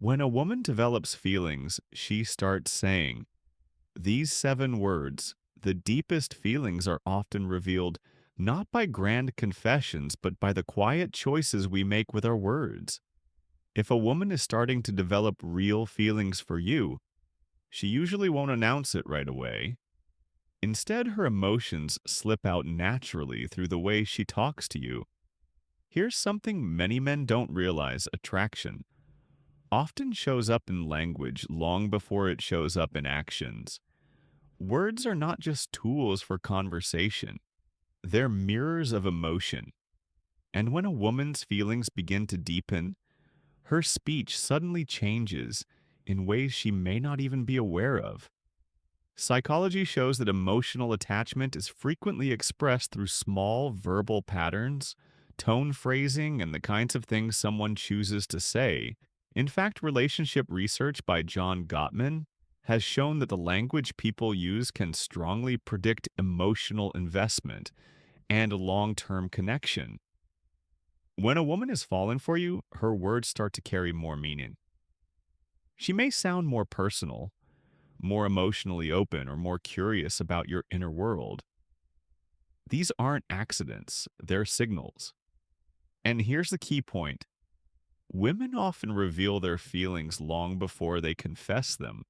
When a woman develops feelings, she starts saying, these 7 words, the deepest feelings are often revealed not by grand confessions, but by the quiet choices we make with our words. If a woman is starting to develop real feelings for you, she usually won't announce it right away. Instead, her emotions slip out naturally through the way she talks to you. Here's something many men don't realize: attraction often shows up in language long before it shows up in actions. Words are not just tools for conversation, they're mirrors of emotion. And when a woman's feelings begin to deepen, her speech suddenly changes in ways she may not even be aware of. Psychology shows that emotional attachment is frequently expressed through small verbal patterns, tone phrasing, and the kinds of things someone chooses to say. In fact, relationship research by John Gottman has shown that the language people use can strongly predict emotional investment and long-term connection. When a woman is falling for you, her words start to carry more meaning. She may sound more personal, more emotionally open, or more curious about your inner world. These aren't accidents, they're signals. And here's the key point: women often reveal their feelings long before they confess them.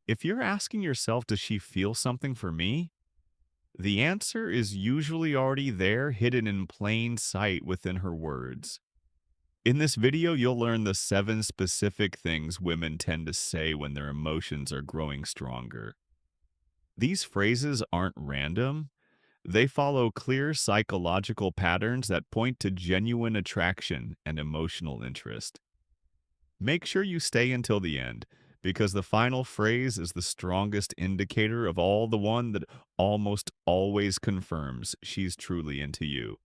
If you're asking yourself, does she feel something for me? The answer is usually already there, hidden in plain sight within her words. In this video, you'll learn the 7 specific things women tend to say when their emotions are growing stronger. These phrases aren't random. They follow clear psychological patterns that point to genuine attraction and emotional interest. Make sure you stay until the end, because the final phrase is the strongest indicator of all, the one that almost always confirms she's truly into you.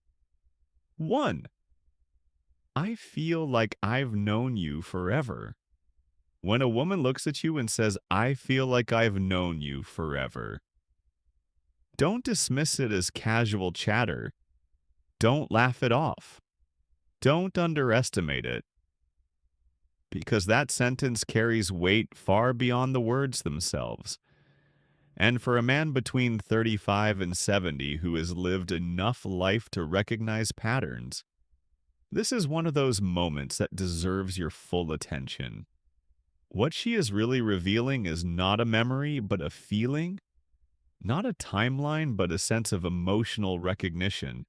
1. I feel like I've known you forever. When a woman looks at you and says, I feel like I've known you forever, don't dismiss it as casual chatter. Don't laugh it off. Don't underestimate it, because that sentence carries weight far beyond the words themselves. And for a man between 35 and 70 who has lived enough life to recognize patterns, this is one of those moments that deserves your full attention. What she is really revealing is not a memory, but a feeling, not a timeline, but a sense of emotional recognition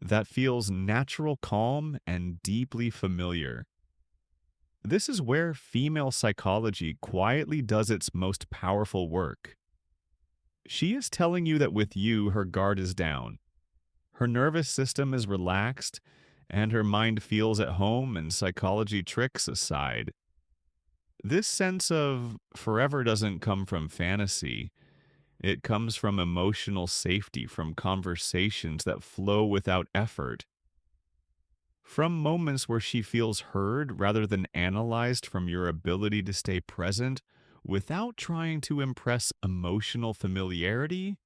that feels natural, calm, and deeply familiar. This is where female psychology quietly does its most powerful work. She is telling you that with you, her guard is down, her nervous system is relaxed, and her mind feels at home, and psychology tricks aside. This sense of forever doesn't come from fantasy. It comes from emotional safety, from conversations that flow without effort, from moments where she feels heard rather than analyzed, from your ability to stay present without trying to impress. Emotional familiarity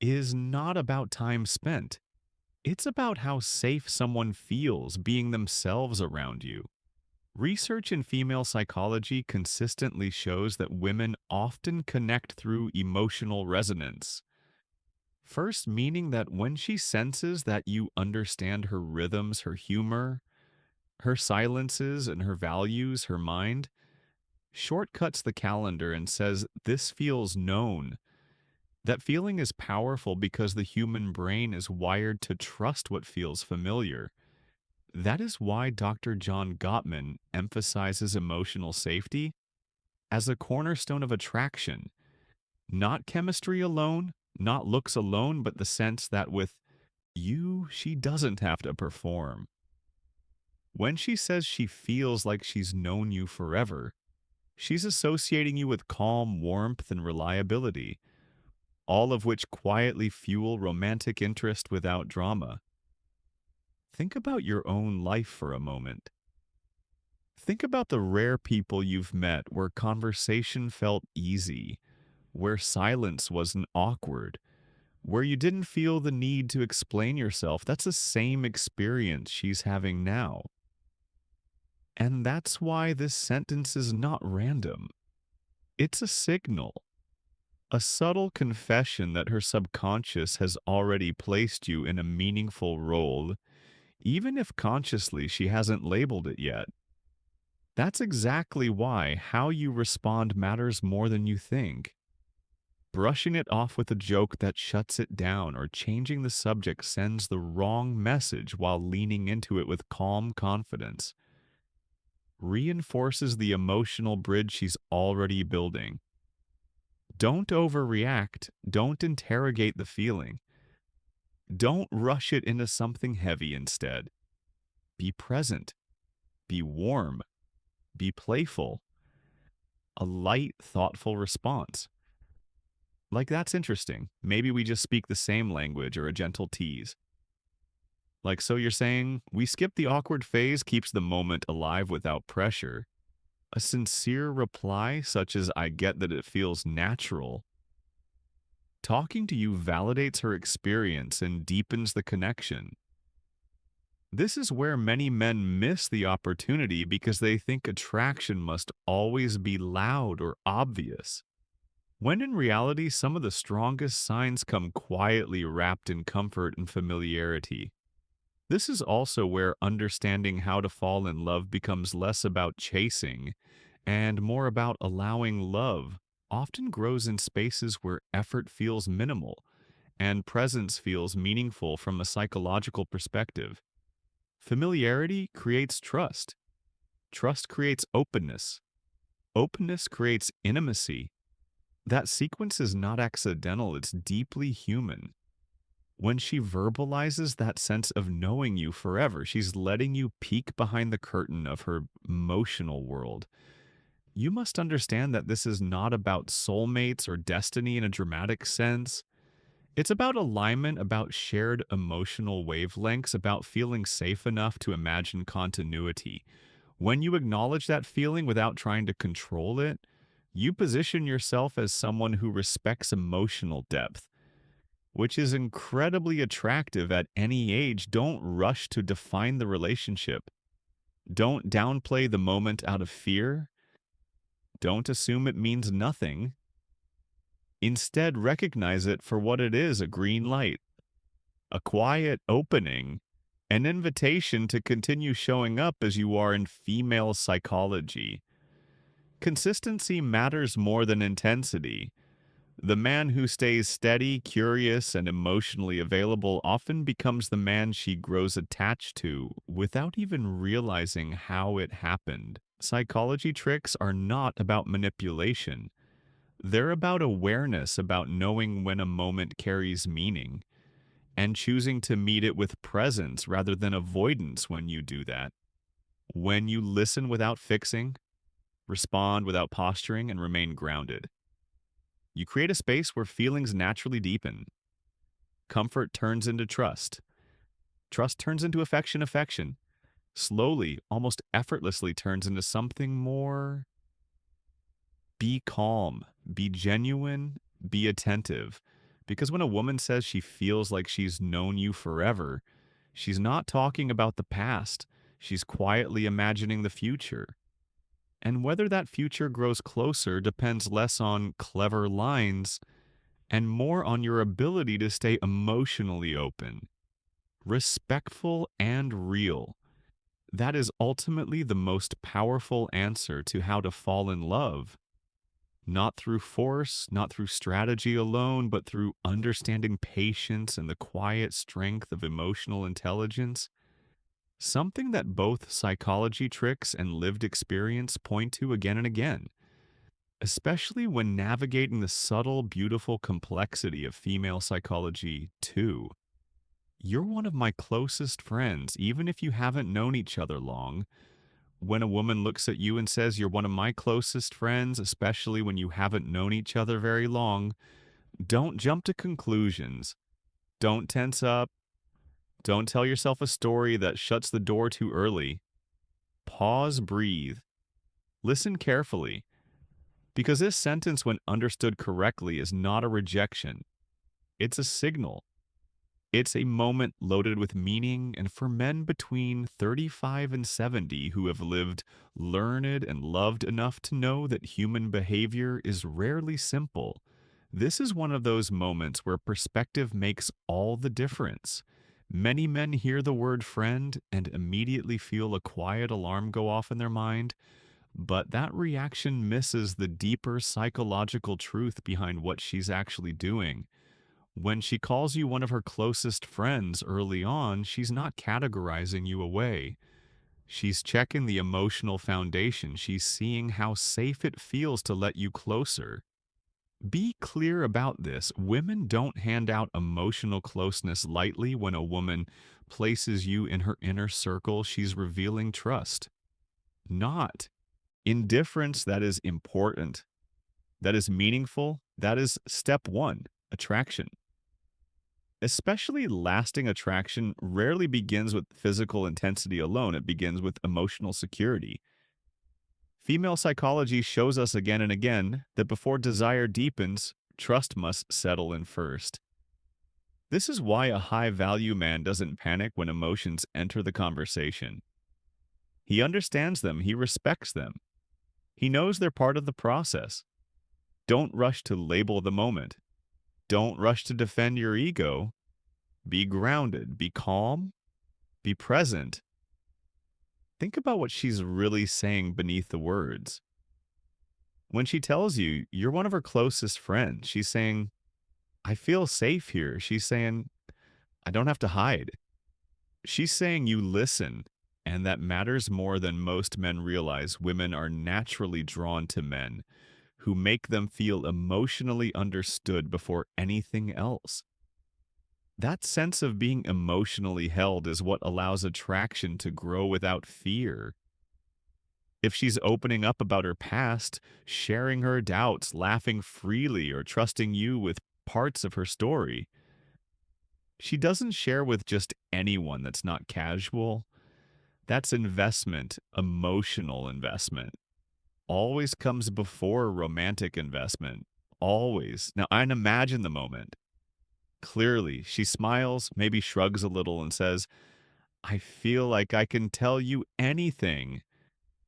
is not about time spent. It's about how safe someone feels being themselves around you. Research in female psychology consistently shows that women often connect through emotional resonance. First, meaning that when she senses that you understand her rhythms, her humor, her silences, and her values, her mind shortcuts the calendar and says, this feels known. That feeling is powerful because the human brain is wired to trust what feels familiar. That is why Dr. John Gottman emphasizes emotional safety as a cornerstone of attraction. Not chemistry alone, not looks alone, but the sense that with you, she doesn't have to perform. When she says she feels like she's known you forever, she's associating you with calm, warmth, and reliability, all of which quietly fuel romantic interest without drama. Think about your own life for a moment. Think about the rare people you've met where conversation felt easy, where silence wasn't awkward, where you didn't feel the need to explain yourself. That's the same experience she's having now. And that's why this sentence is not random. It's a signal, a subtle confession that her subconscious has already placed you in a meaningful role, even if consciously she hasn't labeled it yet. That's exactly why how you respond matters more than you think. Brushing it off with a joke that shuts it down or changing the subject sends the wrong message while leaning into it with calm confidence reinforces the emotional bridge she's already building. Don't overreact. Don't interrogate the feeling. Don't rush it into something heavy instead. Be present. Be warm. Be playful. A light, thoughtful response. Like, that's interesting. Maybe we just speak the same language or a gentle tease. Like, so you're saying we skip the awkward phase keeps the moment alive without pressure. A sincere reply, such as I get that it feels natural, talking to you validates her experience and deepens the connection. This is where many men miss the opportunity because they think attraction must always be loud or obvious. When in reality, some of the strongest signs come quietly wrapped in comfort and familiarity. This is also where understanding how to fall in love becomes less about chasing and more about allowing love, often grows in spaces where effort feels minimal and presence feels meaningful from a psychological perspective. Familiarity creates trust. Trust creates openness. Openness creates intimacy. That sequence is not accidental, it's deeply human. When she verbalizes that sense of knowing you forever, she's letting you peek behind the curtain of her emotional world. You must understand that this is not about soulmates or destiny in a dramatic sense. It's about alignment, about shared emotional wavelengths, about feeling safe enough to imagine continuity. When you acknowledge that feeling without trying to control it, you position yourself as someone who respects emotional depth, which is incredibly attractive at any age. Don't rush to define the relationship. Don't downplay the moment out of fear. Don't assume it means nothing. Instead, recognize it for what it is, a green light, a quiet opening, an invitation to continue showing up as you are in female psychology. Consistency matters more than intensity. The man who stays steady, curious, and emotionally available often becomes the man she grows attached to without even realizing how it happened. Psychology tricks are not about manipulation. They're about awareness, about knowing when a moment carries meaning, and choosing to meet it with presence rather than avoidance when you do that. When you listen without fixing, respond without posturing, and remain grounded, you create a space where feelings naturally deepen. Comfort turns into trust. Trust turns into affection. Affection slowly, almost effortlessly turns into something more. Be calm, be genuine, be attentive. Because when a woman says she feels like she's known you forever, she's not talking about the past. She's quietly imagining the future. And whether that future grows closer depends less on clever lines and more on your ability to stay emotionally open, respectful, and real. That is ultimately the most powerful answer to how to fall in love. Not through force, not through strategy alone, but through understanding patience and the quiet strength of emotional intelligence. Something that both psychology tricks and lived experience point to again and again, especially when navigating the subtle, beautiful complexity of female psychology, too. You're one of my closest friends, even if you haven't known each other long. When a woman looks at you and says you're one of my closest friends, especially when you haven't known each other very long, don't jump to conclusions. Don't tense up. Don't tell yourself a story that shuts the door too early. Pause, breathe. Listen carefully. Because this sentence, when understood correctly, is not a rejection. It's a signal. It's a moment loaded with meaning, and for men between 35 and 70 who have lived, learned, and loved enough to know that human behavior is rarely simple, this is one of those moments where perspective makes all the difference. Many men hear the word friend and immediately feel a quiet alarm go off in their mind, but that reaction misses the deeper psychological truth behind what she's actually doing. When she calls you one of her closest friends early on, she's not categorizing you away. She's checking the emotional foundation. She's seeing how safe it feels to let you closer. Be clear about this. Women don't hand out emotional closeness lightly. When a woman places you in her inner circle, she's revealing trust. Not indifference that is important, that is meaningful. That is step one, attraction. Especially lasting attraction rarely begins with physical intensity alone, it begins with emotional security. Female psychology shows us again and again that before desire deepens, trust must settle in first. This is why a high value man doesn't panic when emotions enter the conversation. He understands them, he respects them, he knows they're part of the process. Don't rush to label the moment. Don't rush to defend your ego. Be grounded, be calm, be present. Think about what she's really saying beneath the words. When she tells you you're one of her closest friends, she's saying, I feel safe here. She's saying, I don't have to hide. She's saying you listen, and that matters more than most men realize. Women are naturally drawn to men who make them feel emotionally understood before anything else. That sense of being emotionally held is what allows attraction to grow without fear. If she's opening up about her past, sharing her doubts, laughing freely, or trusting you with parts of her story, she doesn't share with just anyone that's not casual. That's investment, emotional investment. Always comes before romantic investment. Always. Now, I imagine the moment. Clearly, she smiles, maybe shrugs a little, and says, I feel like I can tell you anything.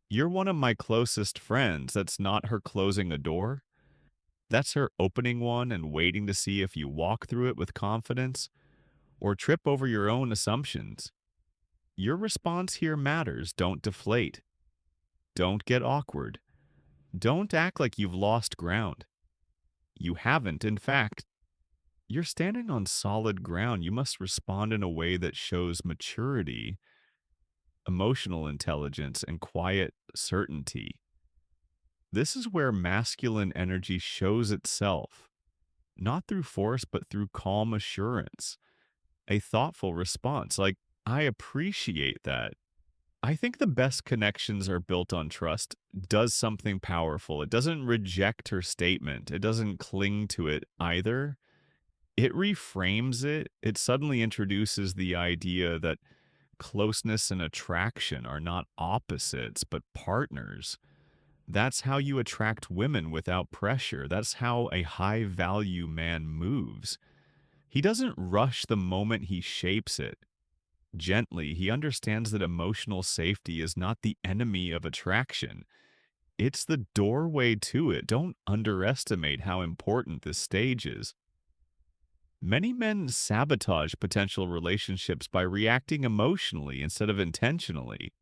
You're one of my closest friends. That's not her closing a door. That's her opening one and waiting to see if you walk through it with confidence or trip over your own assumptions. Your response here matters. Don't deflate. Don't get awkward. Don't act like you've lost ground. You haven't. In fact, you're standing on solid ground. You must respond in a way that shows maturity, emotional intelligence, and quiet certainty. This is where masculine energy shows itself, not through force, but through calm assurance, a thoughtful response. Like, I appreciate that. I think the best connections are built on trust, does something powerful. It doesn't reject her statement, it doesn't cling to it either. It reframes it. It suddenly introduces the idea that closeness and attraction are not opposites, but partners. That's how you attract women without pressure. That's how a high value man moves. He doesn't rush the moment, he shapes it. Gently, he understands that emotional safety is not the enemy of attraction. It's the doorway to it. Don't underestimate how important this stage is. Many men sabotage potential relationships by reacting emotionally instead of intentionally.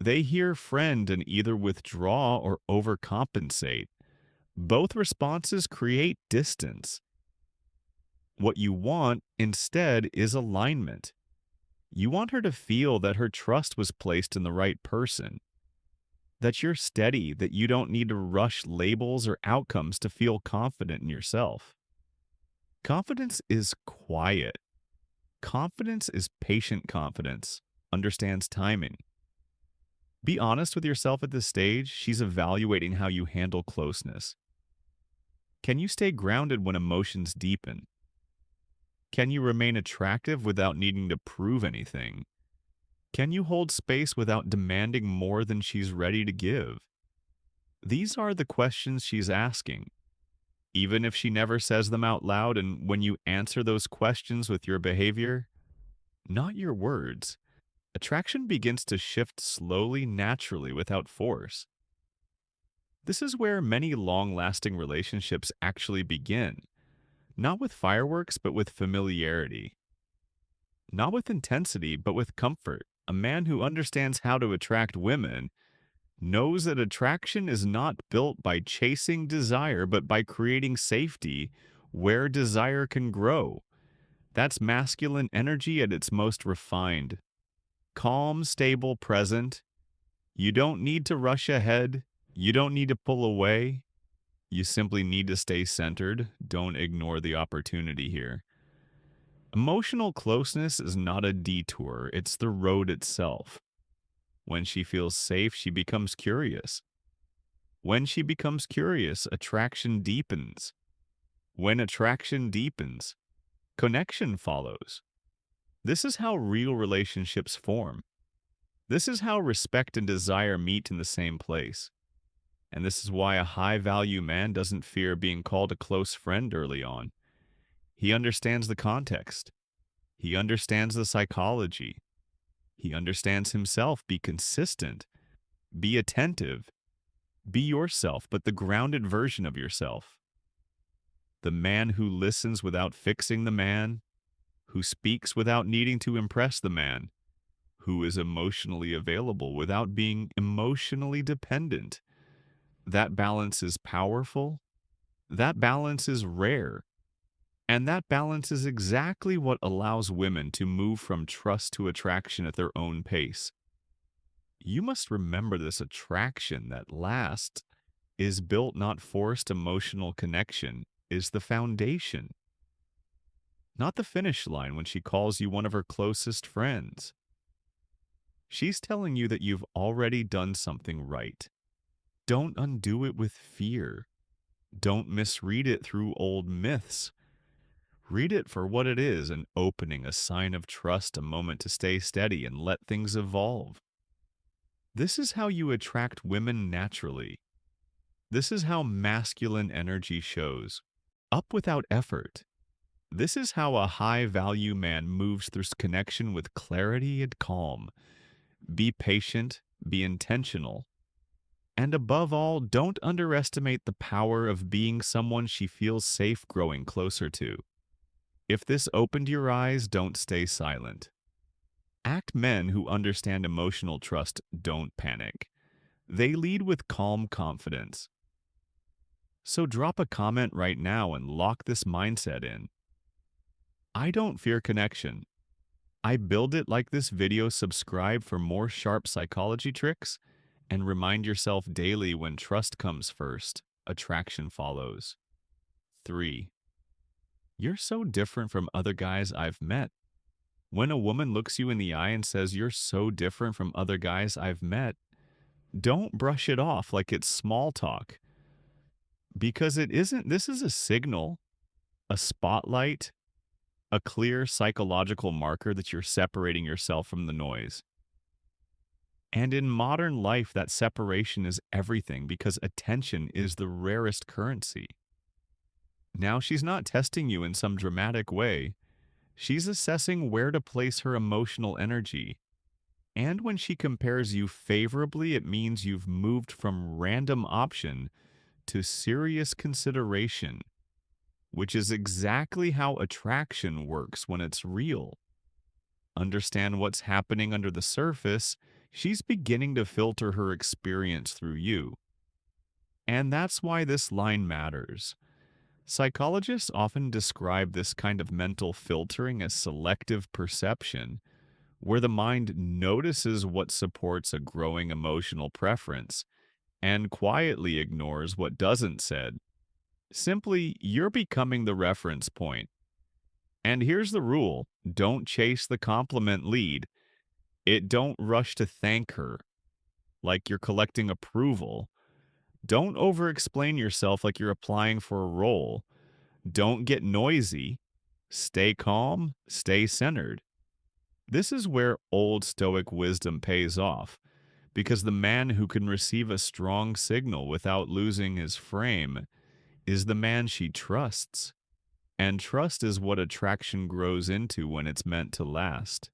They hear friend and either withdraw or overcompensate. Both responses create distance. What you want instead is alignment. You want her to feel that her trust was placed in the right person, that you're steady, that you don't need to rush labels or outcomes to feel confident in yourself. Confidence is quiet. Confidence is patient confidence, understands timing. Be honest with yourself at this stage. She's evaluating how you handle closeness. Can you stay grounded when emotions deepen? Can you remain attractive without needing to prove anything? Can you hold space without demanding more than she's ready to give? These are the questions she's asking. even if she never says them out loud. And when you answer those questions with your behavior, not your words, attraction begins to shift slowly, naturally, without force. This is where many long lasting relationships actually begin, not with fireworks, but with familiarity. Not with intensity, but with comfort. A man who understands how to attract women knows that attraction is not built by chasing desire, but by creating safety where desire can grow. That's masculine energy at its most refined. Calm, stable, present. You don't need to rush ahead. You don't need to pull away. You simply need to stay centered. Don't ignore the opportunity here. Emotional closeness is not a detour, it's the road itself. When she feels safe, she becomes curious. When she becomes curious, attraction deepens. When attraction deepens, connection follows. This is how real relationships form. This is how respect and desire meet in the same place. And this is why a high value man doesn't fear being called a close friend early on. He understands the context. He understands the psychology. He understands himself. Be consistent. Be attentive. Be yourself, but the grounded version of yourself. The man who listens without fixing the man, who speaks without needing to impress the man, who is emotionally available without being emotionally dependent. That balance is powerful. That balance is rare. And that balance is exactly what allows women to move from trust to attraction at their own pace. You must remember this attraction that lasts is built, not forced emotional connection, is the foundation. Not the finish line when she calls you one of her closest friends. She's telling you that you've already done something right. Don't undo it with fear. Don't misread it through old myths. Read it for what it is, an opening, a sign of trust, a moment to stay steady and let things evolve. This is how you attract women naturally. This is how masculine energy shows. Up without effort. This is how a high-value man moves through connection with clarity and calm. Be patient, be intentional. And above all, don't underestimate the power of being someone she feels safe growing closer to. If this opened your eyes, don't stay silent. Act men who understand emotional trust don't panic. They lead with calm confidence. So drop a comment right now and lock this mindset in. I don't fear connection. I build it like this video. Subscribe for more sharp psychology tricks and remind yourself daily when trust comes first, attraction follows. 3. You're so different from other guys I've met. When a woman looks you in the eye and says you're so different from other guys I've met, don't brush it off like it's small talk. Because it isn't. This is a signal, a spotlight, a clear psychological marker that you're separating yourself from the noise. And in modern life, that separation is everything because attention is the rarest currency. Now, she's not testing you in some dramatic way. She's assessing where to place her emotional energy. And when she compares you favorably, it means you've moved from random option to serious consideration, which is exactly how attraction works when it's real. Understand what's happening under the surface. She's beginning to filter her experience through you. And that's why this line matters. Psychologists often describe this kind of mental filtering as selective perception, where the mind notices what supports a growing emotional preference and quietly ignores what doesn't said. Simply, you're becoming the reference point. And here's the rule: don't chase the compliment lead. Don't rush to thank her like you're collecting approval. Don't over-explain yourself like you're applying for a role. Don't get noisy. Stay calm, stay centered. This is where old Stoic wisdom pays off, because the man who can receive a strong signal without losing his frame is the man she trusts. And trust is what attraction grows into when it's meant to last.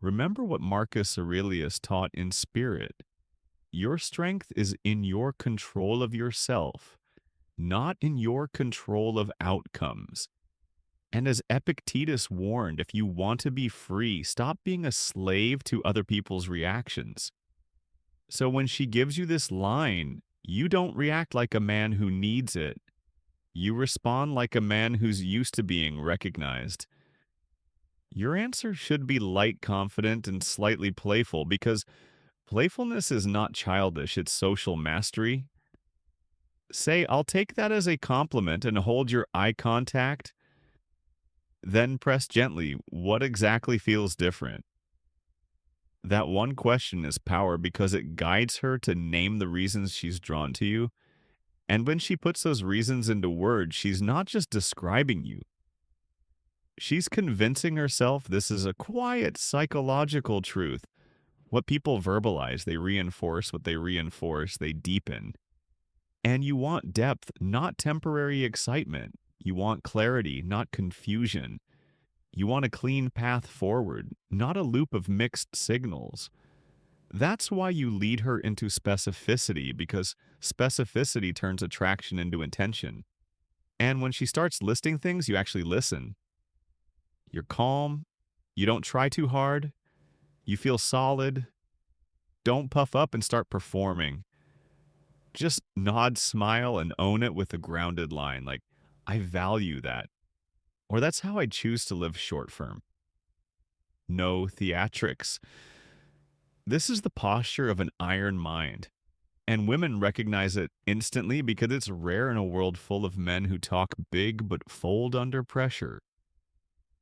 Remember what Marcus Aurelius taught in Spirit. Your strength is in your control of yourself, not in your control of outcomes. And as Epictetus warned, if you want to be free, stop being a slave to other people's reactions. So when she gives you this line, you don't react like a man who needs it. You respond like a man who's used to being recognized. Your answer should be light, confident, and slightly playful because playfulness is not childish, it's social mastery. Say, I'll take that as a compliment and hold your eye contact. Then press gently, what exactly feels different? That one question is power because it guides her to name the reasons she's drawn to you. And when she puts those reasons into words, she's not just describing you. She's convincing herself this is a quiet psychological truth. What people verbalize, they reinforce. What they reinforce, they deepen. And you want depth, not temporary excitement. You want clarity, not confusion. You want a clean path forward, not a loop of mixed signals. That's why you lead her into specificity, because specificity turns attraction into intention. And when she starts listing things, you actually listen. You're calm. You don't try too hard. You feel solid. Don't puff up and start performing. Just nod, smile, and own it with a grounded line like, I value that. Or that's how I choose to live short firm. No theatrics. This is the posture of an iron mind. And women recognize it instantly because it's rare in a world full of men who talk big but fold under pressure.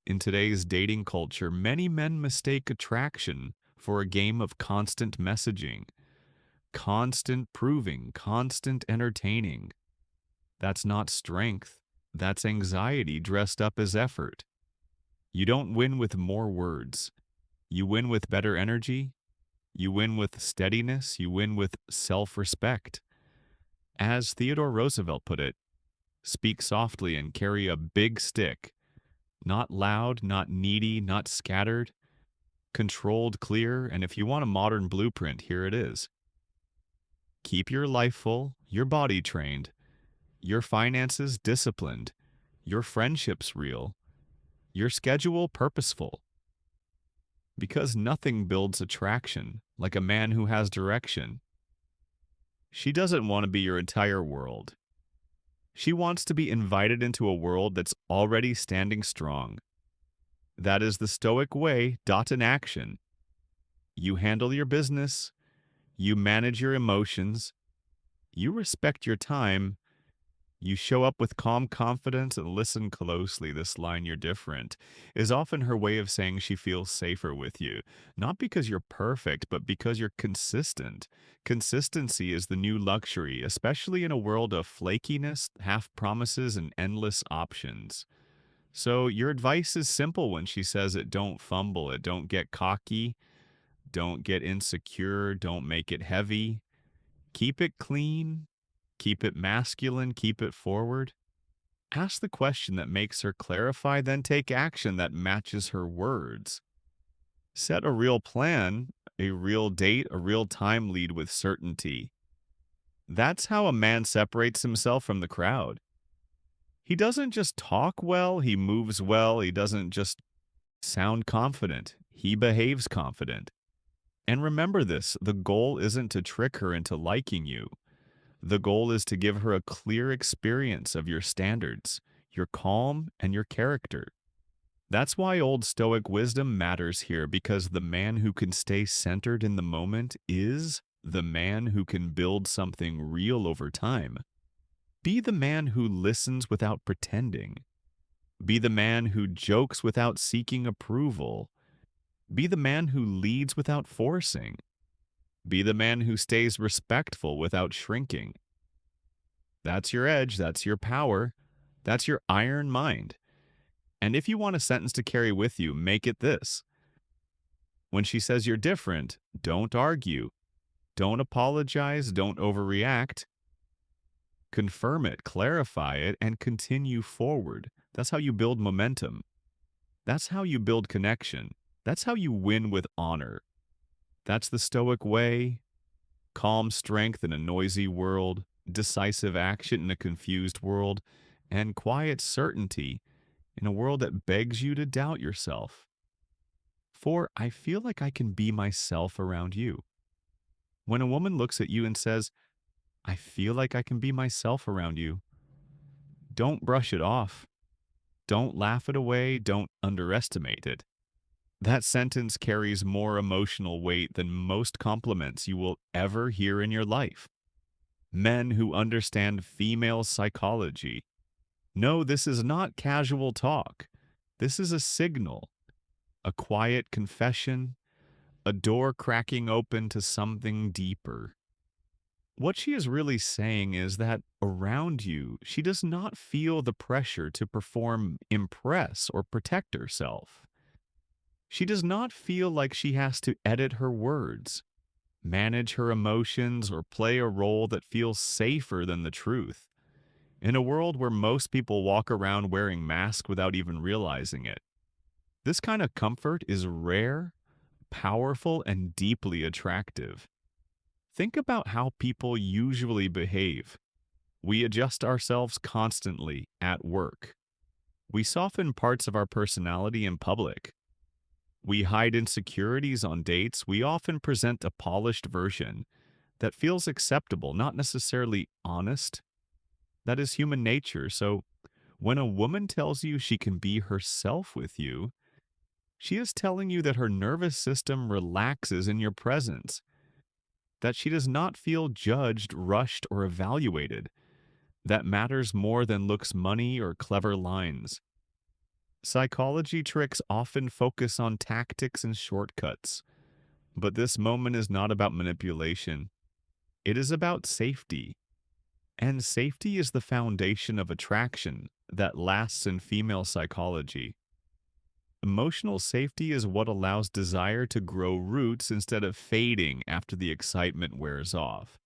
In today's dating culture, many men mistake attraction for a game of constant messaging, constant proving, constant entertaining. That's not strength. That's anxiety dressed up as effort. You don't win with more words. You win with better energy. You win with steadiness. You win with self-respect. As Theodore Roosevelt put it, speak softly and carry a big stick. Not loud, not needy, not scattered. Controlled, clear, and if you want a modern blueprint, here it is. Keep your life full, your body trained, your finances disciplined, your friendships real, your schedule purposeful. Because nothing builds attraction like a man who has direction. She doesn't want to be your entire world. She wants to be invited into a world that's already standing strong. That is the Stoic way, dot in action. You handle your business, you manage your emotions, you respect your time, you show up with calm confidence and listen closely. This line, you're different, is often her way of saying she feels safer with you. Not because you're perfect, but because you're consistent. Consistency is the new luxury, especially in a world of flakiness, half promises, and endless options. So your advice is simple when she says it: don't fumble it, don't get cocky, don't get insecure, don't make it heavy. Keep it clean, keep it masculine, keep it forward. Ask the question that makes her clarify, then take action that matches her words. Set a real plan, a real date, a real time, lead with certainty. That's how a man separates himself from the crowd. He doesn't just talk well, he moves well, he doesn't just sound confident, he behaves confident. And remember this, the goal isn't to trick her into liking you. The goal is to give her a clear experience of your standards, your calm, and your character. That's why old Stoic wisdom matters here, because the man who can stay centered in the moment is the man who can build something real over time. Be the man who listens without pretending. Be the man who jokes without seeking approval. Be the man who leads without forcing. Be the man who stays respectful without shrinking. That's your edge, that's your power, that's your iron mind. And if you want a sentence to carry with you, make it this. When she says you're different, don't argue. Don't apologize, don't overreact. Confirm it, clarify it, and continue forward. That's how you build momentum. That's how you build connection. That's how you win with honor. That's the Stoic way: calm strength in a noisy world, decisive action in a confused world, and quiet certainty in a world that begs you to doubt yourself. For I feel like I can be myself around you. When a woman looks at you and says, I feel like I can be myself around you, don't brush it off. Don't laugh it away. Don't underestimate it. That sentence carries more emotional weight than most compliments you will ever hear in your life. Men who understand female psychology know this is not casual talk. This is a signal, a quiet confession, a door cracking open to something deeper. What she is really saying is that around you, she does not feel the pressure to perform, impress, or protect herself. She does not feel like she has to edit her words, manage her emotions, or play a role that feels safer than the truth. In a world where most people walk around wearing masks without even realizing it, this kind of comfort is rare, powerful, and deeply attractive. Think about how people usually behave. We adjust ourselves constantly at work. We soften parts of our personality in public. We hide insecurities on dates. We often present a polished version that feels acceptable, not necessarily honest. That is human nature. So when a woman tells you she can be herself with you, she is telling you that her nervous system relaxes in your presence, that she does not feel judged, rushed, or evaluated. That matters more than looks, money, or clever lines. Psychology tricks often focus on tactics and shortcuts, but this moment is not about manipulation. It is about safety. And safety is the foundation of attraction that lasts in female psychology. Emotional safety is what allows desire to grow roots instead of fading after the excitement wears off.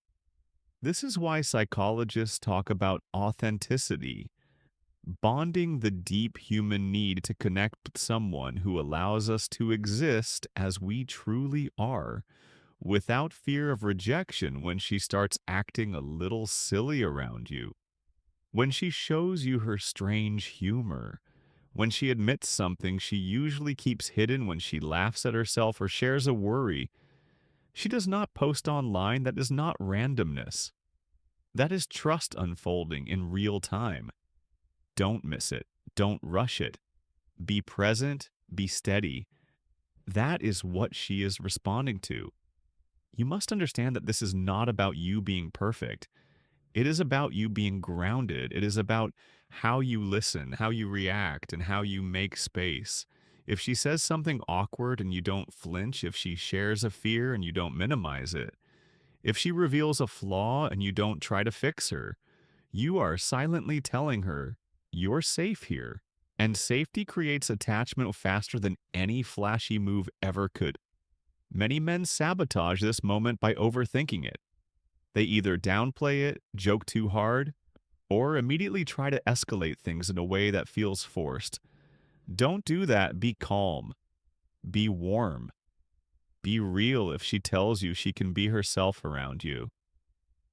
This is why psychologists talk about authenticity, bonding, the deep human need to connect with someone who allows us to exist as we truly are, without fear of rejection when she starts acting a little silly around you. When she shows you her strange humor, when she admits something she usually keeps hidden, when she laughs at herself or shares a worry she does not post online, that is not randomness. That is trust unfolding in real time. Don't miss it. Don't rush it. Be present. Be steady. That is what she is responding to. You must understand that this is not about you being perfect. It is about you being grounded. It is about how you listen, how you react, and how you make space. If she says something awkward and you don't flinch, if she shares a fear and you don't minimize it, if she reveals a flaw and you don't try to fix her, you are silently telling her, you're safe here. And safety creates attachment faster than any flashy move ever could. Many men sabotage this moment by overthinking it. They either downplay it, joke too hard, or immediately try to escalate things in a way that feels forced. Don't do that. Be calm. Be warm. Be real if she tells you she can be herself around you.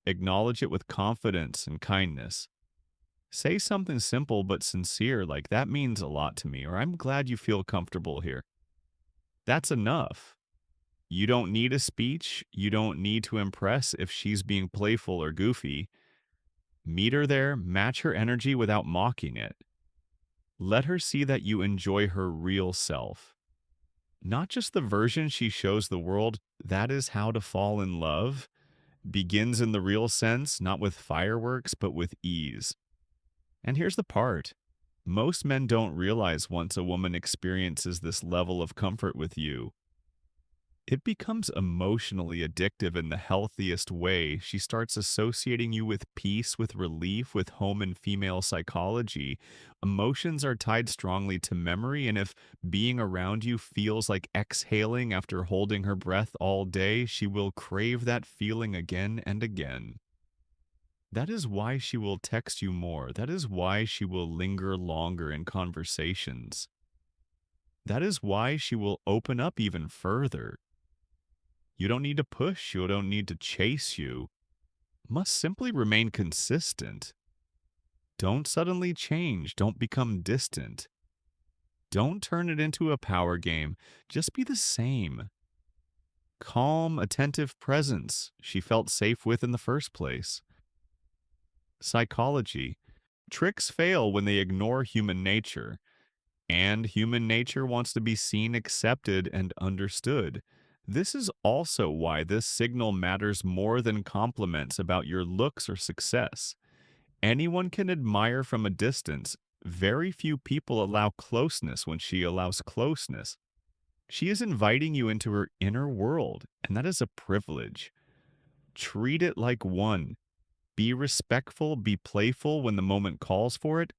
Acknowledge it with confidence and kindness. Say something simple but sincere, like, that means a lot to me, or I'm glad you feel comfortable here. That's enough. You don't need a speech. You don't need to impress if she's being playful or goofy. Meet her there, match her energy without mocking it. Let her see that you enjoy her real self. Not just the version she shows the world. That is how to fall in love. Begins in the real sense, not with fireworks, but with ease. And here's the part. Most men don't realize once a woman experiences this level of comfort with you, it becomes emotionally addictive in the healthiest way. She starts associating you with peace, with relief, with home and female psychology. Emotions are tied strongly to memory, and if being around you feels like exhaling after holding her breath all day, she will crave that feeling again and again. That is why she will text you more. That is why she will linger longer in conversations. That is why she will open up even further. You don't need to push, you don't need to chase you. Must simply remain consistent. Don't suddenly change, don't become distant. Don't turn it into a power game. Just be the same. Calm, attentive presence she felt safe with in the first place. Psychology. Tricks fail when they ignore human nature, and human nature wants to be seen, accepted, and understood. This is also why this signal matters more than compliments about your looks or success. Anyone can admire from a distance. Very few people allow closeness when she allows closeness. She is inviting you into her inner world, and that is a privilege. Treat it like one. Be respectful, be playful when the moment calls for it,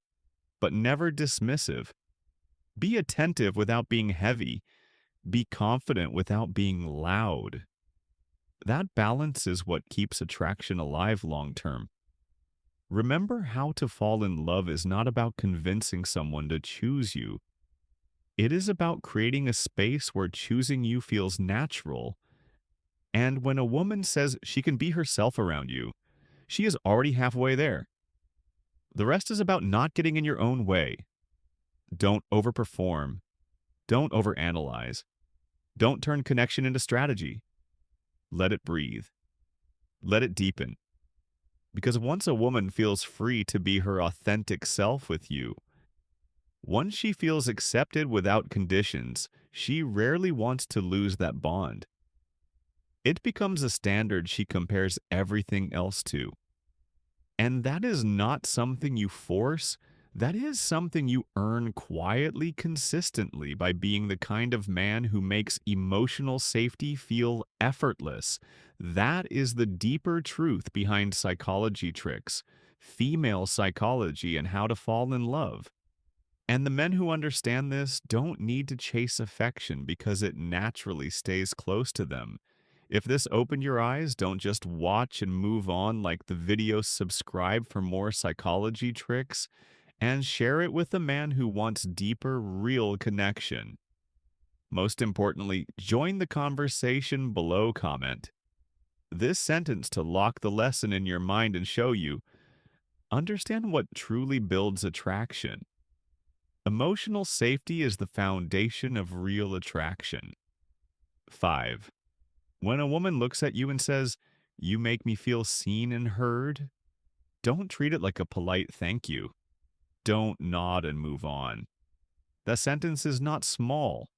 but never dismissive. Be attentive without being heavy. Be confident without being loud. That balance is what keeps attraction alive long term. Remember, how to fall in love is not about convincing someone to choose you. It is about creating a space where choosing you feels natural. And when a woman says she can be herself around you, she is already halfway there. The rest is about not getting in your own way. Don't overperform. Don't overanalyze. Don't turn connection into strategy. Let it breathe. Let it deepen. Because once a woman feels free to be her authentic self with you, once she feels accepted without conditions, she rarely wants to lose that bond. It becomes a standard she compares everything else to. And that is not something you force. That is something you earn quietly, consistently, by being the kind of man who makes emotional safety feel effortless. That is the deeper truth behind psychology tricks, female psychology, and how to fall in love. And the men who understand this don't need to chase affection because it naturally stays close to them. If this opened your eyes, don't just watch and move on. Like the video, subscribe for more psychology tricks and share it with a man who wants deeper, real connection. Most importantly, join the conversation below. Comment this sentence to lock the lesson in your mind and show you understand what truly builds attraction. Emotional safety is the foundation of real attraction. 5. When a woman looks at you and says, "You make me feel seen and heard," don't treat it like a polite thank you. Don't nod and move on. That sentence is not small.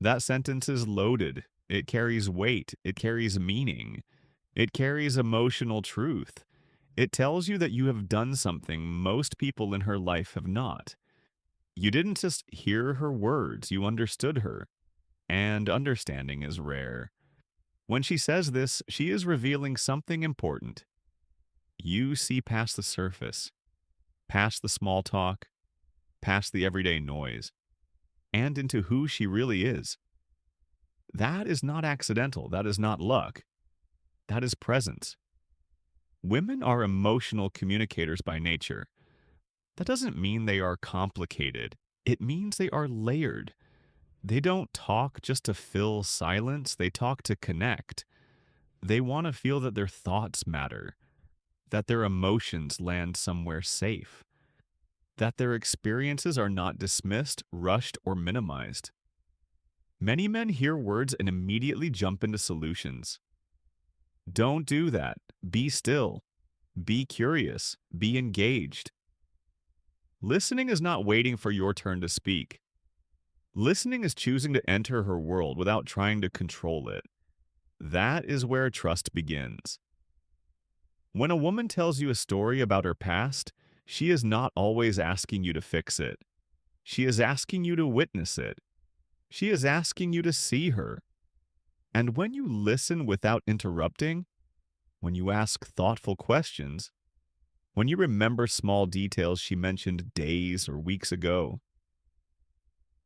That sentence is loaded. It carries weight. It carries meaning. It carries emotional truth. It tells you that you have done something most people in her life have not. You didn't just hear her words, you understood her. And understanding is rare. When she says this, she is revealing something important. You see past the surface, past the small talk, past the everyday noise, and into who she really is. That is not accidental. That is not luck. That is presence. Women are emotional communicators by nature. That doesn't mean they are complicated. It means they are layered. They don't talk just to fill silence. They talk to connect. They want to feel that their thoughts matter, that their emotions land somewhere safe, that their experiences are not dismissed, rushed, or minimized. Many men hear words and immediately jump into solutions. Don't do that. Be still. Be curious. Be engaged. Listening is not waiting for your turn to speak. Listening is choosing to enter her world without trying to control it. That is where trust begins. When a woman tells you a story about her past, she is not always asking you to fix it. She is asking you to witness it. She is asking you to see her. And when you listen without interrupting, when you ask thoughtful questions, when you remember small details she mentioned days or weeks ago,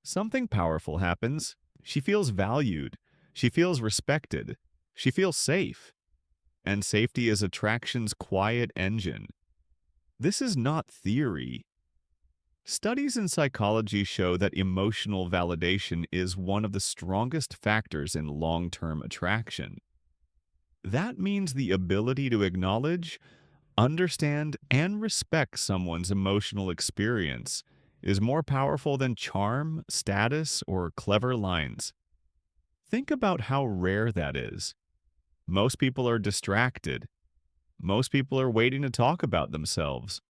something powerful happens. She feels valued. She feels respected. She feels safe. and safety is attraction's quiet engine. This is not theory. Studies in psychology show that emotional validation is one of the strongest factors in long-term attraction. That means the ability to acknowledge, understand, and respect someone's emotional experience is more powerful than charm, status, or clever lines. Think about how rare that is. Most people are distracted. Most people are waiting to talk about themselves.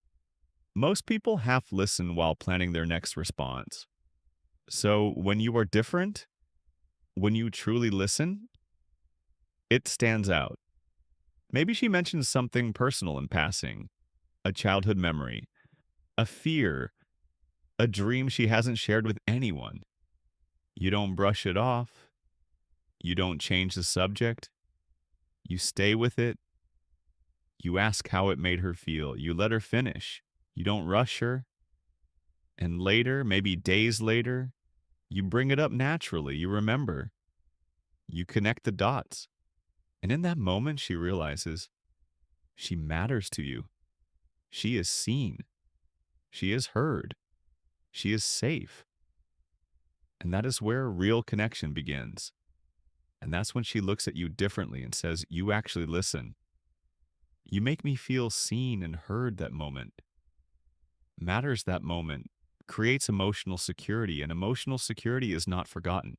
Most people half listen while planning their next response. So when you are different, when you truly listen, it stands out. Maybe she mentions something personal in passing, a childhood memory, a fear, a dream she hasn't shared with anyone. You don't brush it off. You don't change the subject. You stay with it. You ask how it made her feel. You let her finish. You don't rush her. And later, maybe days later, you bring it up naturally. You remember. You connect the dots. And in that moment, she realizes she matters to you. She is seen. She is heard. She is safe. And that is where real connection begins. And that's when she looks at you differently and says, "You actually listen. You make me feel seen and heard." That moment matters. That moment creates emotional security, and emotional security is not forgotten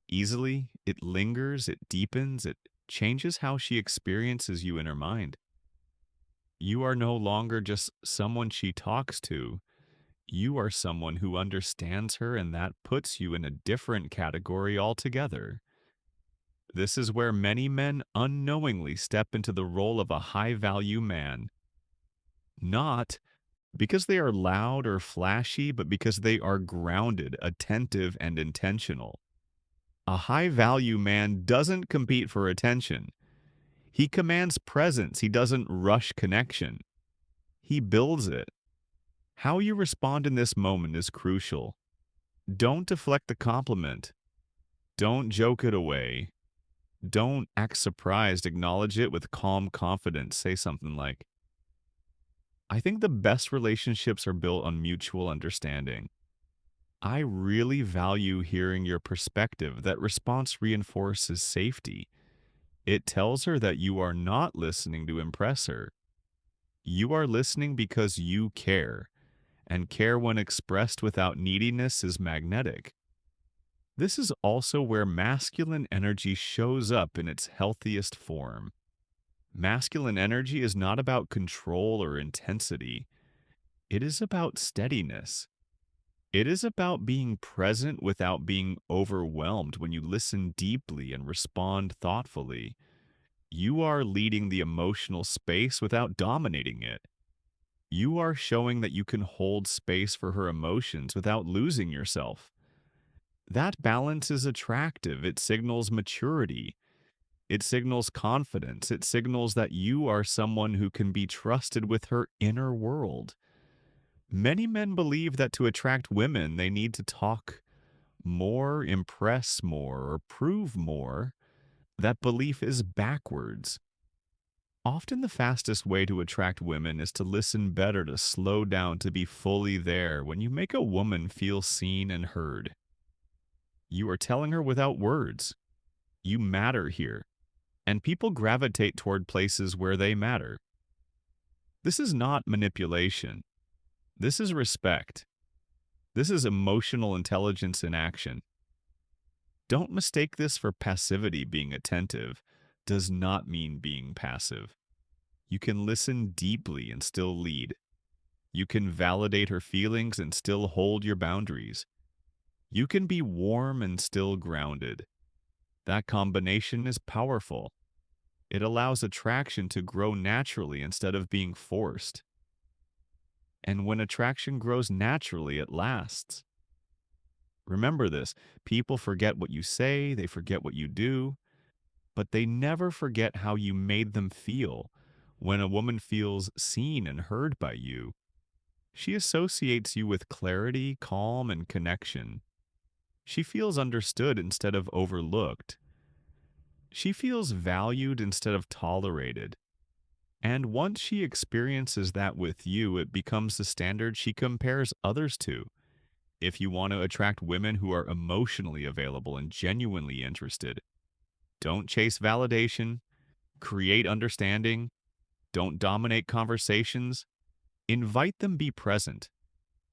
easily. It lingers, it deepens, it changes how she experiences you in her mind. You are no longer just someone she talks to. You are someone who understands her, and that puts you in a different category altogether. This is where many men unknowingly step into the role of a high-value man, not because they are loud or flashy, but because they are grounded, attentive, and intentional. A high-value man doesn't compete for attention. He commands presence. He doesn't rush connection. He builds it. How you respond in this moment is crucial. Don't deflect the compliment. Don't joke it away. Don't act surprised. Acknowledge it with calm confidence. Say something like, "I think the best relationships are built on mutual understanding. I really value hearing your perspective." That response reinforces safety. It tells her that you are not listening to impress her. You are listening because you care, and care when expressed without neediness is magnetic. This is also where masculine energy shows up in its healthiest form. Masculine energy is not about control or intensity. It is about steadiness. It is about being present without being overwhelmed. When you listen deeply and respond thoughtfully, you are leading the emotional space without dominating it. You are showing that you can hold space for her emotions without losing yourself. That balance is attractive. It signals maturity. It signals confidence. It signals that you are someone who can be trusted with her inner world. Many men believe that to attract women, they need to talk more, impress more, or prove more. That belief is backwards. Often the fastest way to attract women is to listen better, to slow down, to be fully there. When you make a woman feel seen and heard, you are telling her without words, "You matter here." And people gravitate toward places where they matter. This is not manipulation. This is respect. This is emotional intelligence in action. Don't mistake this for passivity. Being attentive does not mean being passive. You can listen deeply and still lead. You can validate her feelings and still hold your boundaries. You can be warm and still grounded. That combination is powerful. It allows attraction to grow naturally instead of being forced. And when attraction grows naturally, it lasts. Remember this: people forget what you say, they forget what you do, but they never forget how you made them feel. When a woman feels seen and heard by you, she associates you with clarity, calm, and connection. She feels understood instead of overlooked. She feels valued instead of tolerated. And once she experiences that with you, it becomes the standard she compares others to. If you want to attract women who are emotionally available and genuinely interested, don't chase validation, create understanding, don't dominate conversations, invite them be present,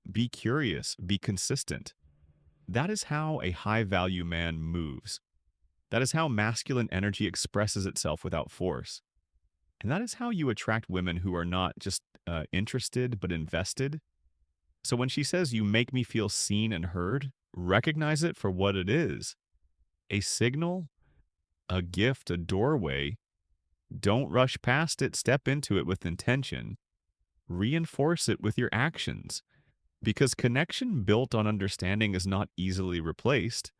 be curious, be consistent. That is how a high value man moves. That is how masculine energy expresses itself without force. And that is how you attract women who are not just interested, but invested. So when she says, "You make me feel seen and heard," recognize it for what it is: a signal, a gift, a doorway. Don't rush past it, step into it with intention. Reinforce it with your actions. Because connection built on understanding is not easily replaced.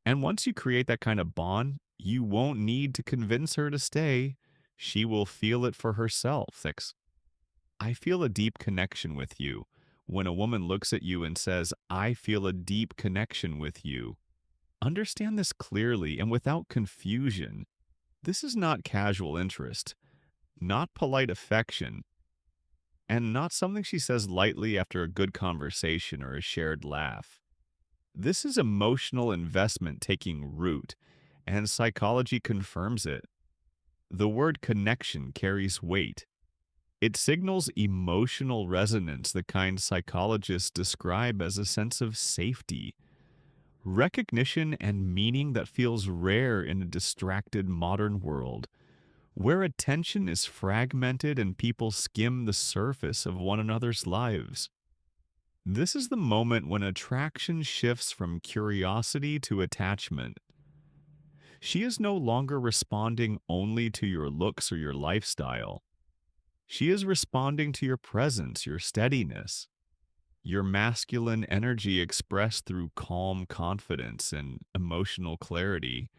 And once you create that kind of bond, you won't need to convince her to stay. She will feel it for herself. I feel a deep connection with you. When a woman looks at you and says, "I feel a deep connection with you," understand this clearly and without confusion. This is not casual interest, not polite affection, and not something she says lightly after a good conversation or a shared laugh. This is emotional investment taking root, and psychology confirms it. The word connection carries weight. It signals emotional resonance, the kind psychologists describe as a sense of safety, recognition, and meaning that feels rare in a distracted modern world, where attention is fragmented and people skim the surface of one another's lives. This is the moment when attraction shifts from curiosity to attachment. She is no longer responding only to your looks or your lifestyle. She is responding to your presence, your steadiness, your masculine energy expressed through calm confidence and emotional clarity.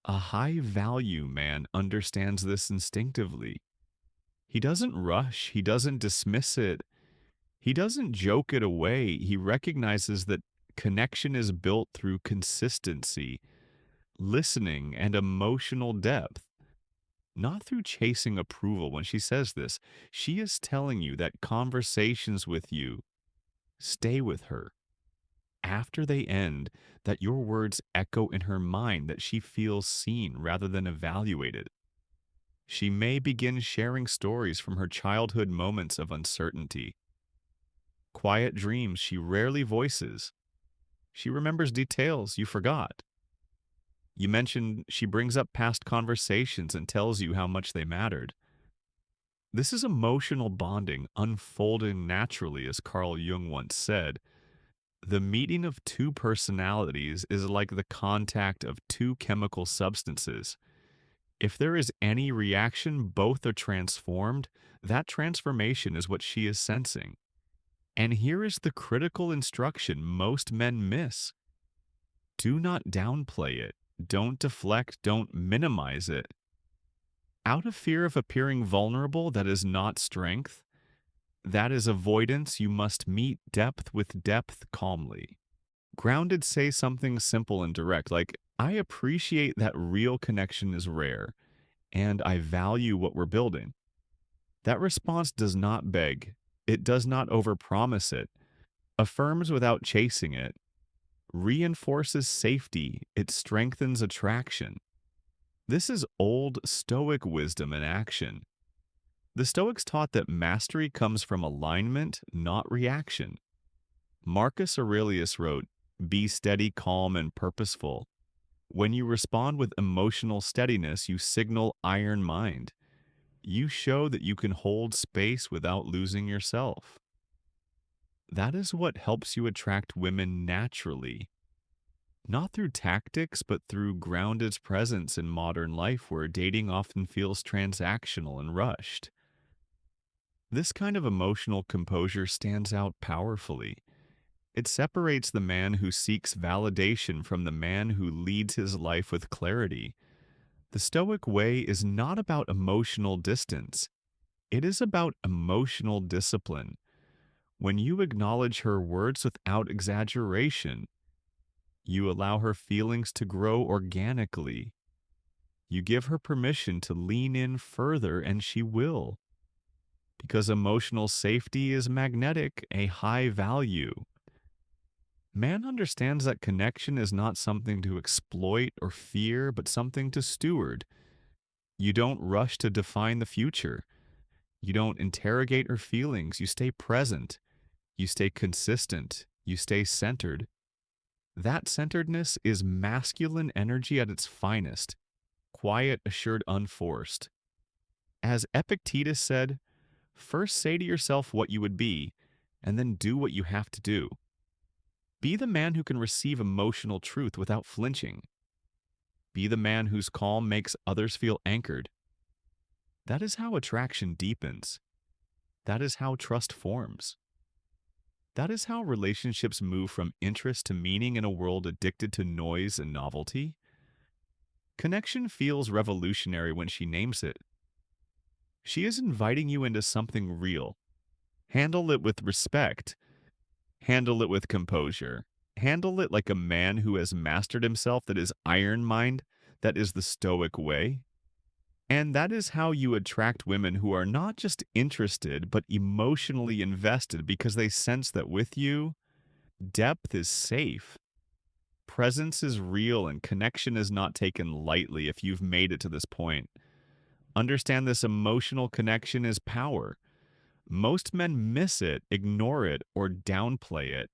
A high value man understands this instinctively. He doesn't rush, he doesn't dismiss it, he doesn't joke it away. He recognizes that connection is built through consistency, listening, and emotional depth, not through chasing approval. When she says this, she is telling you that conversations with you stay with her. After they end, that your words echo in her mind, that she feels seen rather than evaluated. She may begin sharing stories from her childhood moments of uncertainty, quiet dreams she rarely voices. She remembers details you forgot. You mentioned she brings up past conversations and tells you how much they mattered. This is emotional bonding unfolding naturally, as Carl Jung once said. The meeting of two personalities is like the contact of two chemical substances. If there is any reaction, both are transformed. That transformation is what she is sensing. And here is the critical instruction most men miss: do not downplay it. Don't deflect. Don't minimize it. Out of fear of appearing vulnerable, that is not strength. That is avoidance. You must meet depth with depth calmly. Grounded say something simple and direct, like, "I appreciate that real connection is rare, and I value what we're building." That response does not beg. It does not overpromise it. Affirms without chasing it. Reinforces safety. It strengthens attraction. This is old Stoic wisdom in action. The Stoics taught that mastery comes from alignment, not reaction. Marcus Aurelius wrote, "Be steady, calm, and purposeful." When you respond with emotional steadiness, you signal iron mind. You show that you can hold space without losing yourself. That is what helps you attract women naturally, not through tactics, but through grounded presence in modern life where dating often feels transactional and rushed. This kind of emotional composure stands out powerfully. It separates the man who seeks validation from the man who leads his life with clarity. The Stoic way is not about emotional distance. It is about emotional discipline. When you acknowledge her words without exaggeration, you allow her feelings to grow organically. You give her permission to lean in further, and she will. Because emotional safety is magnetic, a high value. Man understands that connection is not something to exploit or fear, but something to steward. You don't rush to define the future. You don't interrogate her feelings. You stay present. You stay consistent. You stay centered. That centeredness is masculine energy at its finest, quiet, assured, unforced. As Epictetus said, first say to yourself what you would be, and then do what you have to do. Be the man who can receive emotional truth without flinching. Be the man whose calm makes others feel anchored. That is how attraction deepens. That is how trust forms. That is how relationships move from interest to meaning in a world addicted to noise and novelty. Connection feels revolutionary when she names it. She is inviting you into something real. Handle it with respect. Handle it with composure. Handle it like a man who has mastered himself, that is iron mind, that is the stoic way. And that is how you attract women who are not just interested, but emotionally invested, because they sense that with you, depth is safe. Presence is real, and connection is not taken lightly if you've made it to this point. Understand this: emotional connection is power. Most men miss it, ignore it, or downplay it.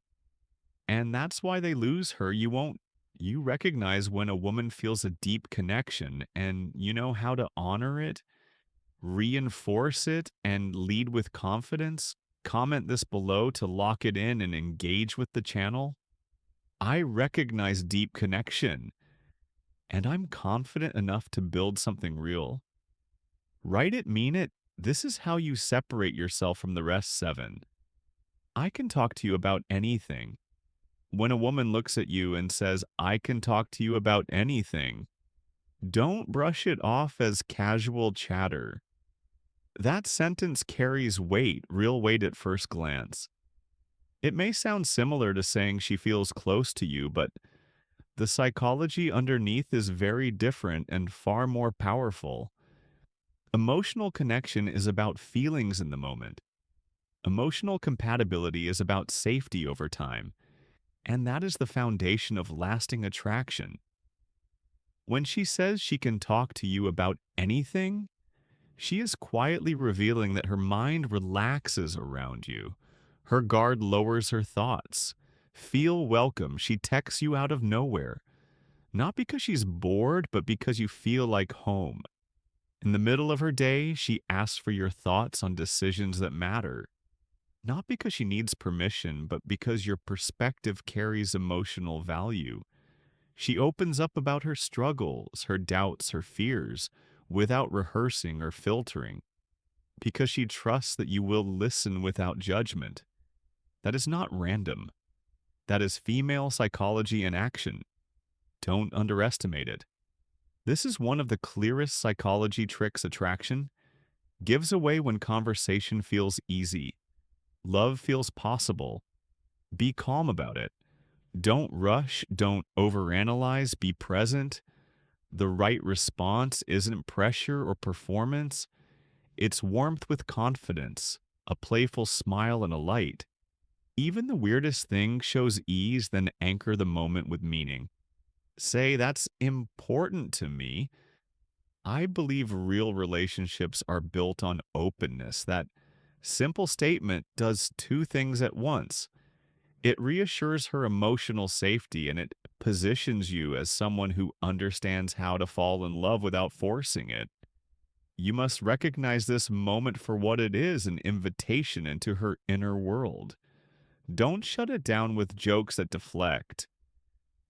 And that's why they lose her. You recognize when a woman feels a deep connection, and you know how to honor it, reinforce it, and lead with confidence. Comment this below to lock it in and engage with the channel. I recognize deep connection, and I'm confident enough to build something real. Write it, mean it. This is how you separate yourself from the rest. 7. I can talk to you about anything. When a woman looks at you and says, I can talk to you about anything, don't brush it off as casual chatter. That sentence carries weight, real weight at first glance. It may sound similar to saying she feels close to you, but the psychology underneath is very different and far more powerful. Emotional connection is about feelings in the moment. Emotional compatibility is about safety over time. And that is the foundation of lasting attraction. When she says she can talk to you about anything, she is quietly revealing that her mind relaxes around you. Her guard lowers her thoughts. Feel welcome. She texts you out of nowhere. Not because she's bored, but because you feel like home. In the middle of her day, she asks for your thoughts on decisions that matter. Not because she needs permission, but because your perspective carries emotional value. She opens up about her struggles, her doubts, her fears, without rehearsing or filtering, because she trusts that you will listen without judgment. That is not random. That is female psychology in action. Don't underestimate it. This is one of the clearest psychology tricks attraction gives away: when conversation feels easy. Love feels possible. Be calm about it. Don't rush. Don't overanalyze. Be present. The right response isn't pressure or performance. It's warmth with confidence, a playful smile and a light. Even the weirdest thing shows ease, then anchor the moment with meaning. Say, that's important to me. I believe real relationships are built on openness. That simple statement does two things at once. It reassures her emotional safety, and it positions you as someone who understands how to fall in love without forcing it. You must recognize this moment for what it is: an invitation into her inner world. Don't shut it down with jokes that deflect.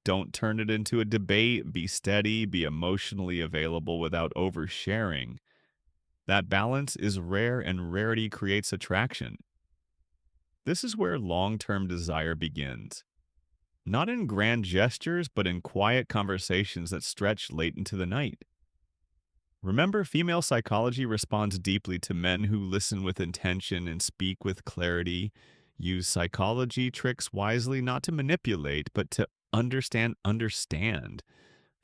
Don't turn it into a debate. Be steady, be emotionally available without oversharing. That balance is rare, and rarity creates attraction. This is where long-term desire begins. Not in grand gestures, but in quiet conversations that stretch late into the night. Remember, female psychology responds deeply to men who listen with intention and speak with clarity. Use psychology tricks wisely, not to manipulate, but to understand.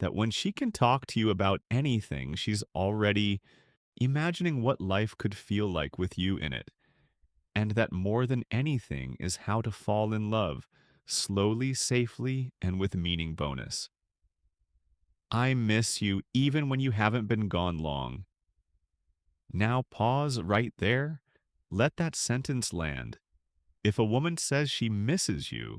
that when she can talk to you about anything, she's already imagining what life could feel like with you in it. And that more than anything is how to fall in love, slowly, safely, and with meaning bonus. I miss you even when you haven't been gone long. Now pause right there. Let that sentence land. If a woman says she misses you,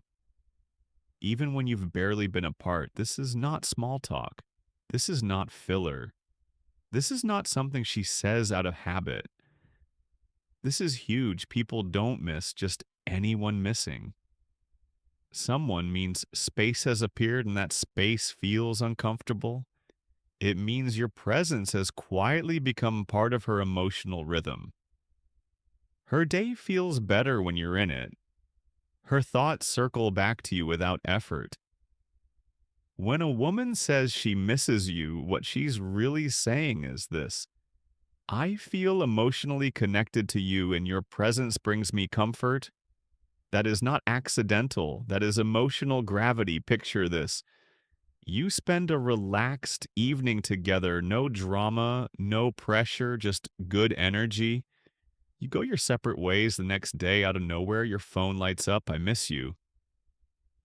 even when you've barely been apart, this is not small talk. This is not filler. This is not something she says out of habit. This is huge. People don't miss just anyone missing. Someone means space has appeared and that space feels uncomfortable. It means your presence has quietly become part of her emotional rhythm. Her day feels better when you're in it. Her thoughts circle back to you without effort. When a woman says she misses you, what she's really saying is this: I feel emotionally connected to you, and your presence brings me comfort. That is not accidental, that is emotional gravity. Picture this. You spend a relaxed evening together, no drama, no pressure, just good energy. You go your separate ways the next day. Out of nowhere, your phone lights up. I miss you.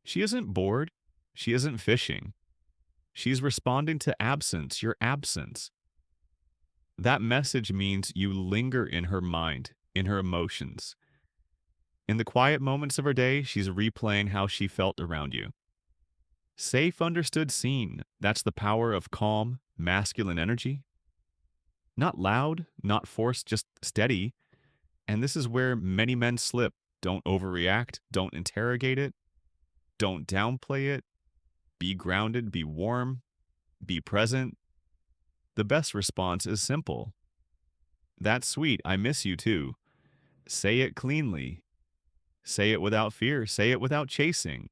She isn't bored. She isn't fishing. She's responding to absence, your absence. That message means you linger in her mind, in her emotions. In the quiet moments of her day, she's replaying how she felt around you. Safe, understood, seen. That's the power of calm, masculine energy. Not loud, not forced, just steady. And this is where many men slip. Don't overreact, don't interrogate it, don't downplay it. Be grounded, be warm, be present. The best response is simple. That's sweet. I miss you too. Say it cleanly. Say it without fear. Say it without chasing.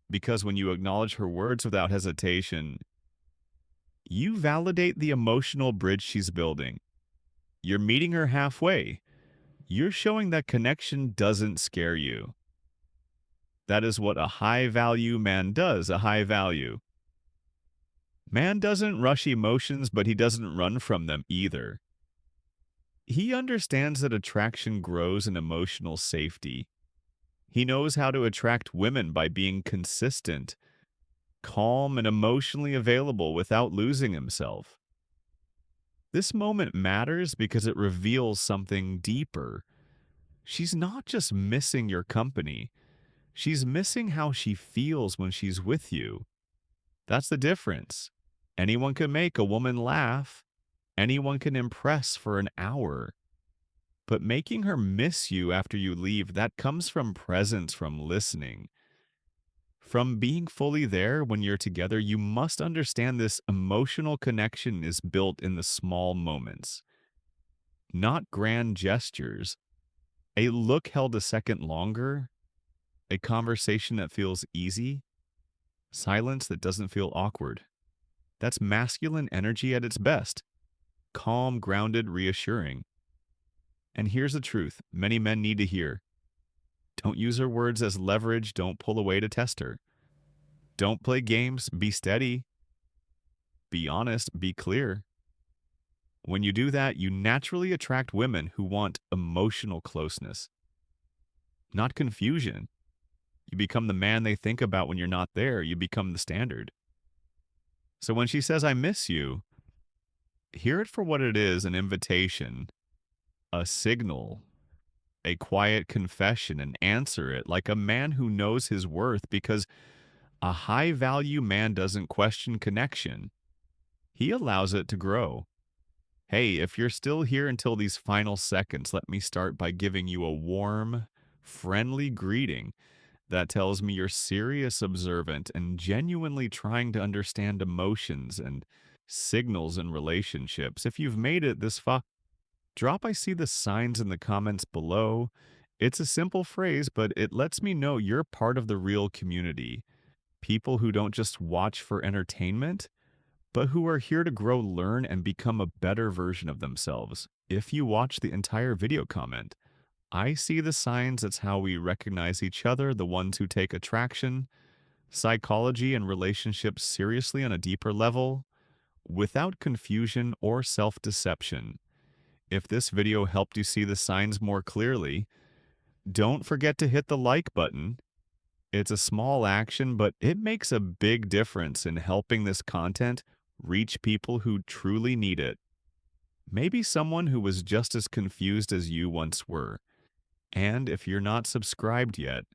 Because when you acknowledge her words without hesitation, you validate the emotional bridge she's building. You're meeting her halfway. You're showing that connection doesn't scare you. That is what a high value man does, a high value. Man doesn't rush emotions, but he doesn't run from them either. He understands that attraction grows in emotional safety. He knows how to attract women by being consistent, calm, and emotionally available without losing himself. This moment matters because it reveals something deeper. She's not just missing your company, she's missing how she feels when she's with you. That's the difference. Anyone can make a woman laugh. Anyone can impress for an hour. But making her miss you after you leave, that comes from presence, from listening. From being fully there when you're together. You must understand this emotional connection is built in the small moments, not grand gestures. A look held a second longer, a conversation that feels easy, silence that doesn't feel awkward. That's masculine energy at its best. Calm, grounded, reassuring. And here's the truth many men need to hear. Don't use her words as leverage. Don't pull away to test her. Don't play games. Be steady. Be honest. Be clear. When you do that, you naturally attract women who want emotional closeness, not confusion. You become the man they think about when you're not there. You become the standard. So when she says, I miss you, hear it for what it is: an invitation, a signal, a quiet confession, and answer it like a man who knows his worth, because a high value man doesn't question connection. He allows it to grow. Hey, if you're still here until these final seconds, let me start by giving you a warm, friendly greeting that tells me you're serious, observant, and genuinely trying to understand emotions and signals in relationships. If you've made it this far, drop I see the signs in the comments below. It's a simple phrase, but it lets me know you're part of the real community. People who don't just watch for entertainment, but who are here to grow, learn, and become a better version of themselves. If you watch the entire video, comment, I see the signs. That's how we recognize each other, the ones who take attraction, psychology and relationships seriously on a deeper level without confusion or self-deception. If this video helped you see the signs more clearly, don't forget to hit the like button. It's a small action, but it makes a big difference in helping this content reach people who truly need it. Maybe someone who was just as confused as you once were. And if you're not subscribed yet,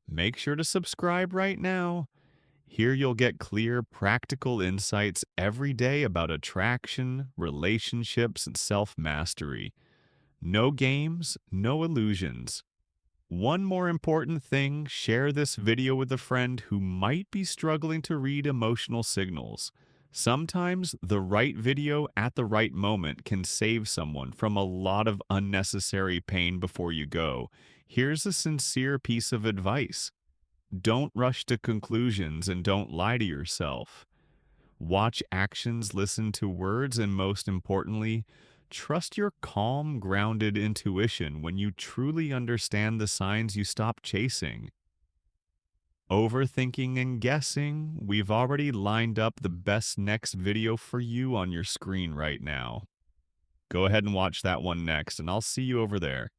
make sure to subscribe right now. Here you'll get clear, practical insights every day about attraction, relationships, and self-mastery. No games, no illusions. One more important thing, share this video with a friend who might be struggling to read emotional signals. Sometimes the right video at the right moment can save someone from a lot of unnecessary pain before you go. Here's a sincere piece of advice. Don't rush to conclusions and don't lie to yourself. Watch actions, listen to words, and most importantly, trust your calm, grounded intuition. When you truly understand the signs, you stop chasing. Overthinking and guessing, we've already lined up the best next video for you on your screen right now. Go ahead and watch that one next, and I'll see you over there.